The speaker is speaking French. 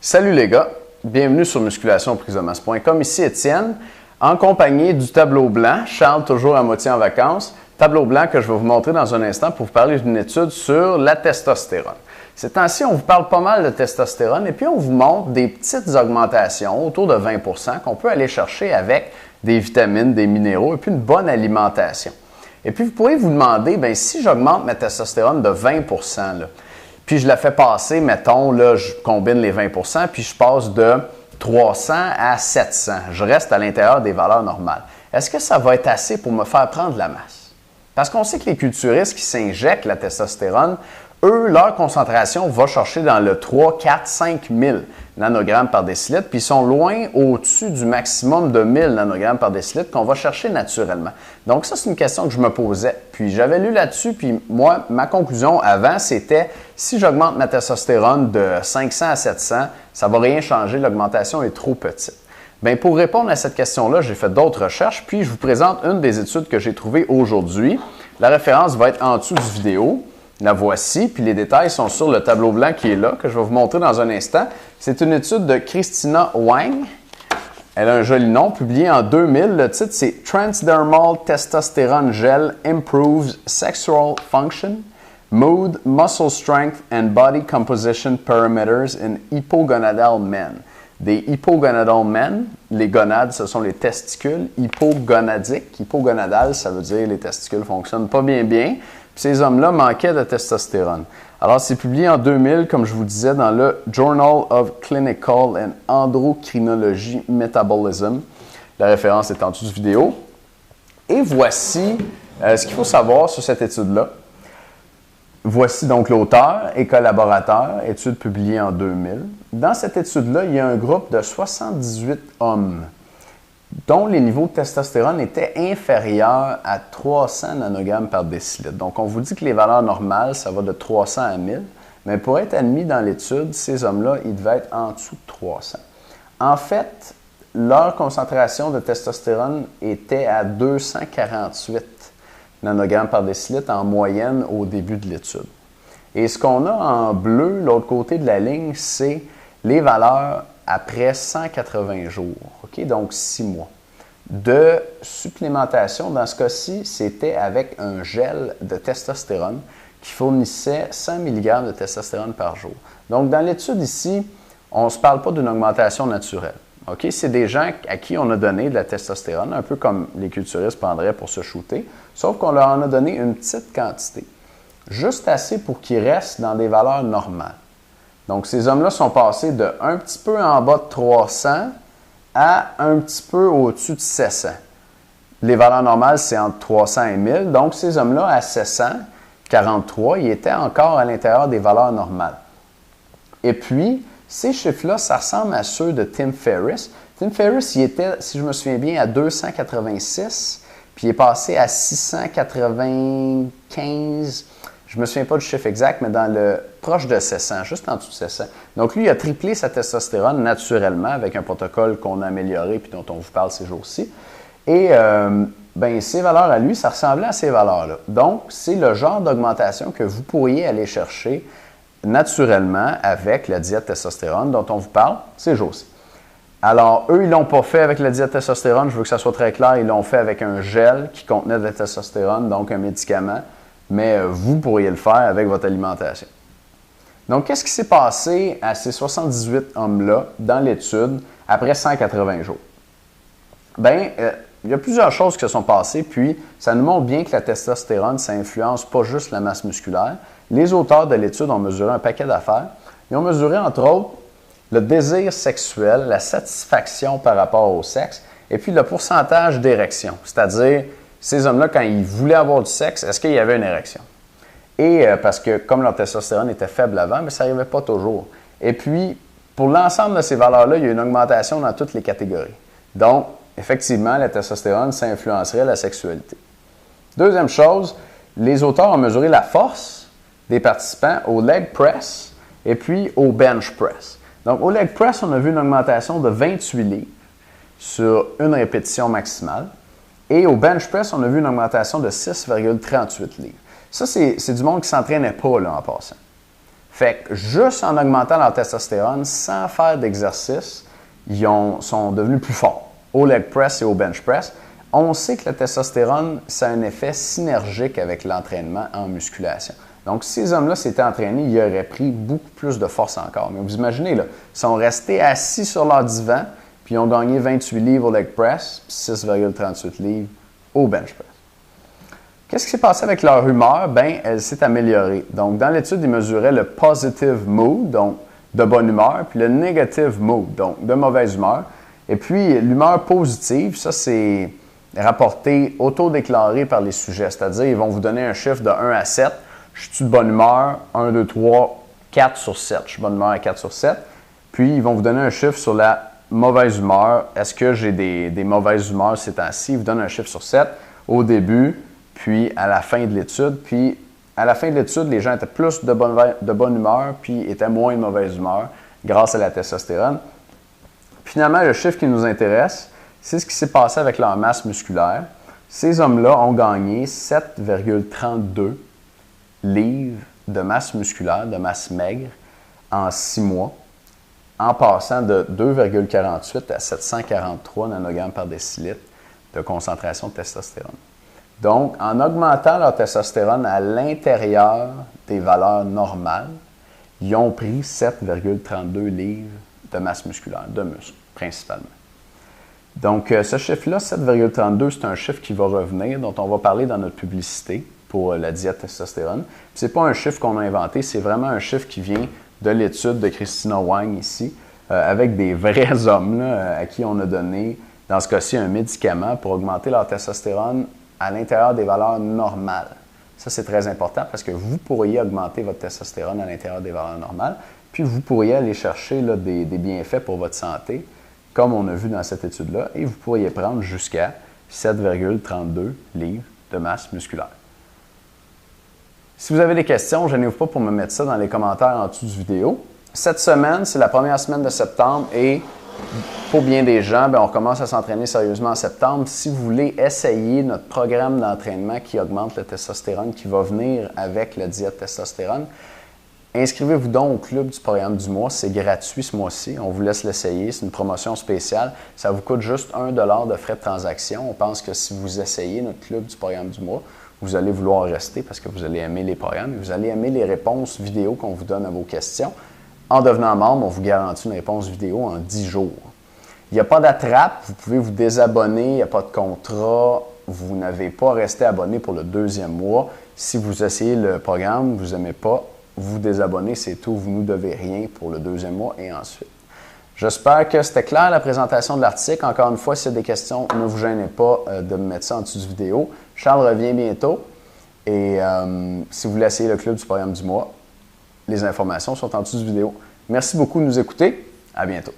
Salut les gars, bienvenue sur musculationprisedemasse.com. Ici Étienne, en compagnie du tableau blanc. Charles, toujours à moitié en vacances. Tableau blanc que je vais vous montrer dans un instant pour vous parler d'une étude sur la testostérone. Ces temps-ci, on vous parle pas mal de testostérone et puis on vous montre des petites augmentations autour de 20 % qu'on peut aller chercher avec des vitamines, des minéraux et puis une bonne alimentation. Et puis vous pourrez vous demander, bien, si j'augmente ma testostérone de 20 % là, puis je la fais passer, mettons, là, je combine les 20 % puis je passe de 300 à 700. Je reste à l'intérieur des valeurs normales. Est-ce que ça va être assez pour me faire prendre de la masse? Parce qu'on sait que les culturistes qui s'injectent la testostérone, eux, leur concentration va chercher dans le 3, 4, 5 000 nanogrammes par décilitre, puis ils sont loin au-dessus du maximum de 1000 nanogrammes par décilitre qu'on va chercher naturellement. Donc ça, c'est une question que je me posais. Puis j'avais lu là-dessus, puis moi, ma conclusion avant, c'était si j'augmente ma testostérone de 500 à 700, ça ne va rien changer, l'augmentation est trop petite. Bien, pour répondre à cette question-là, j'ai fait d'autres recherches, puis je vous présente une des études que j'ai trouvées aujourd'hui. La référence va être en dessous du vidéo. La voici, puis les détails sont sur le tableau blanc qui est là, que je vais vous montrer dans un instant. C'est une étude de Christina Wang. Elle a un joli nom, publié en 2000. Le titre, c'est Transdermal Testosterone Gel Improves Sexual Function, Mood, Muscle Strength and Body Composition Parameters in Hypogonadal Men. Des hypogonadal men, les gonades, ce sont les testicules hypogonadiques. Hypogonadal, ça veut dire les testicules ne fonctionnent pas bien. Puis ces hommes-là manquaient de testostérone. Alors, c'est publié en 2000, comme je vous disais, dans le Journal of Clinical and Endocrinology Metabolism. La référence est en dessous de vidéo. Et voici ce qu'il faut savoir sur cette étude-là. Voici donc l'auteur et collaborateur, étude publiée en 2000. Dans cette étude-là, il y a un groupe de 78 hommes dont les niveaux de testostérone étaient inférieurs à 300 nanogrammes par décilitre. Donc, on vous dit que les valeurs normales, ça va de 300 à 1000, mais pour être admis dans l'étude, ces hommes-là, ils devaient être en dessous de 300. En fait, leur concentration de testostérone était à 248 nanogrammes par décilitre en moyenne au début de l'étude. Et ce qu'on a en bleu, l'autre côté de la ligne, c'est les valeurs après 180 jours, okay? Donc 6 mois. De supplémentation, dans ce cas-ci, c'était avec un gel de testostérone qui fournissait 100 mg de testostérone par jour. Donc, dans l'étude ici, on ne se parle pas d'une augmentation naturelle. Okay? C'est des gens à qui on a donné de la testostérone, un peu comme les culturistes prendraient pour se shooter, sauf qu'on leur en a donné une petite quantité, juste assez pour qu'ils restent dans des valeurs normales. Donc, ces hommes-là sont passés de un petit peu en bas de 300 à un petit peu au-dessus de 700. Les valeurs normales, c'est entre 300 et 1000. Donc, ces hommes-là, à 743, ils étaient encore à l'intérieur des valeurs normales. Et puis, ces chiffres-là, ça ressemble à ceux de Tim Ferriss. Tim Ferriss, il était, si je me souviens bien, à 286, puis il est passé à 695. Je ne me souviens pas du chiffre exact, mais dans le proche de 700, juste en dessous de 700. Donc, lui, il a triplé sa testostérone naturellement avec un protocole qu'on a amélioré puis dont on vous parle ces jours-ci. Et ces valeurs à lui, ça ressemblait à ces valeurs-là. Donc, c'est le genre d'augmentation que vous pourriez aller chercher naturellement avec la diète testostérone dont on vous parle ces jours-ci. Alors, eux, ils ne l'ont pas fait avec la diète testostérone. Je veux que ça soit très clair. Ils l'ont fait avec un gel qui contenait de la testostérone, donc un médicament. Mais vous pourriez le faire avec votre alimentation. Donc, qu'est-ce qui s'est passé à ces 78 hommes-là dans l'étude après 180 jours? Bien, il y a plusieurs choses qui se sont passées, puis ça nous montre bien que la testostérone, ça influence pas juste la masse musculaire. Les auteurs de l'étude ont mesuré un paquet d'affaires. Ils ont mesuré, entre autres, le désir sexuel, la satisfaction par rapport au sexe, et puis le pourcentage d'érection, c'est-à-dire ces hommes-là, quand ils voulaient avoir du sexe, est-ce qu'il y avait une érection? Et parce que comme leur testostérone était faible avant, mais ça n'arrivait pas toujours. Et puis, pour l'ensemble de ces valeurs-là, il y a une augmentation dans toutes les catégories. Donc, effectivement, la testostérone, ça influencerait la sexualité. Deuxième chose, les auteurs ont mesuré la force des participants au leg press et puis au bench press. Donc, au leg press, on a vu une augmentation de 28 livres sur une répétition maximale. Et au bench press, on a vu une augmentation de 6,38 livres. Ça, c'est du monde qui ne s'entraînait pas là, en passant. Fait que juste en augmentant leur testostérone sans faire d'exercice, ils sont devenus plus forts au leg press et au bench press. On sait que la testostérone, ça a un effet synergique avec l'entraînement en musculation. Donc, si ces hommes-là s'étaient entraînés, ils auraient pris beaucoup plus de force encore. Mais vous imaginez, là, ils sont restés assis sur leur divan, puis ils ont gagné 28 livres au leg press, puis 6,38 livres au bench press. Qu'est-ce qui s'est passé avec leur humeur? Bien, elle s'est améliorée. Donc, dans l'étude, ils mesuraient le positive mood, donc de bonne humeur, puis le negative mood, donc de mauvaise humeur. Et puis, l'humeur positive, ça, c'est rapporté, auto-déclaré par les sujets. C'est-à-dire, ils vont vous donner un chiffre de 1 à 7. Je suis de bonne humeur? 1, 2, 3, 4 sur 7. Je suis de bonne humeur à 4 sur 7. Puis, ils vont vous donner un chiffre sur la mauvaise humeur. Est-ce que j'ai des mauvaises humeurs ces temps-ci? Ils vous donnent un chiffre sur 7 au début, puis à la fin de l'étude. Puis, à la fin de l'étude, les gens étaient plus de bonne humeur, puis étaient moins de mauvaise humeur grâce à la testostérone. Finalement, le chiffre qui nous intéresse, c'est ce qui s'est passé avec leur masse musculaire. Ces hommes-là ont gagné 7,32 livres de masse musculaire, de masse maigre, en 6 mois, en passant de 2,48 à 743 nanogrammes par décilitre de concentration de testostérone. Donc, en augmentant leur testostérone à l'intérieur des valeurs normales, ils ont pris 7,32 livres de masse musculaire, de muscle, principalement. Donc, ce chiffre-là, 7,32, c'est un chiffre qui va revenir, dont on va parler dans notre publicité pour la diète testostérone. Ce n'est pas un chiffre qu'on a inventé, c'est vraiment un chiffre qui vient de l'étude de Christina Wang ici, avec des vrais hommes là, à qui on a donné, dans ce cas-ci, un médicament pour augmenter leur testostérone à l'intérieur des valeurs normales. Ça, c'est très important parce que vous pourriez augmenter votre testostérone à l'intérieur des valeurs normales, puis vous pourriez aller chercher là, des bienfaits pour votre santé, comme on a vu dans cette étude-là, et vous pourriez prendre jusqu'à 7,32 livres de masse musculaire. Si vous avez des questions, gênez-vous pas pour me mettre ça dans les commentaires en dessous de vidéo. Cette semaine, c'est la première semaine de septembre et pour bien des gens, on commence à s'entraîner sérieusement en septembre. Si vous voulez essayer notre programme d'entraînement qui augmente le testostérone, qui va venir avec la diète testostérone, inscrivez-vous donc au club du programme du mois. C'est gratuit ce mois-ci. On vous laisse l'essayer. C'est une promotion spéciale. Ça vous coûte juste 1 $ de frais de transaction. On pense que si vous essayez notre club du programme du mois, vous allez vouloir rester parce que vous allez aimer les programmes et vous allez aimer les réponses vidéo qu'on vous donne à vos questions. En devenant membre, on vous garantit une réponse vidéo en 10 jours. Il n'y a pas d'attrape. Vous pouvez vous désabonner. Il n'y a pas de contrat. Vous n'avez pas à rester abonné pour le 2e mois. Si vous essayez le programme, vous n'aimez pas, vous désabonnez, c'est tout, vous ne nous devez rien pour le 2e mois et ensuite. J'espère que c'était clair la présentation de l'article. Encore une fois, s'il y a des questions, ne vous gênez pas de me mettre ça en dessous de vidéo. Charles revient bientôt et si vous voulez essayer le club du programme du mois, les informations sont en dessous de vidéo. Merci beaucoup de nous écouter. À bientôt.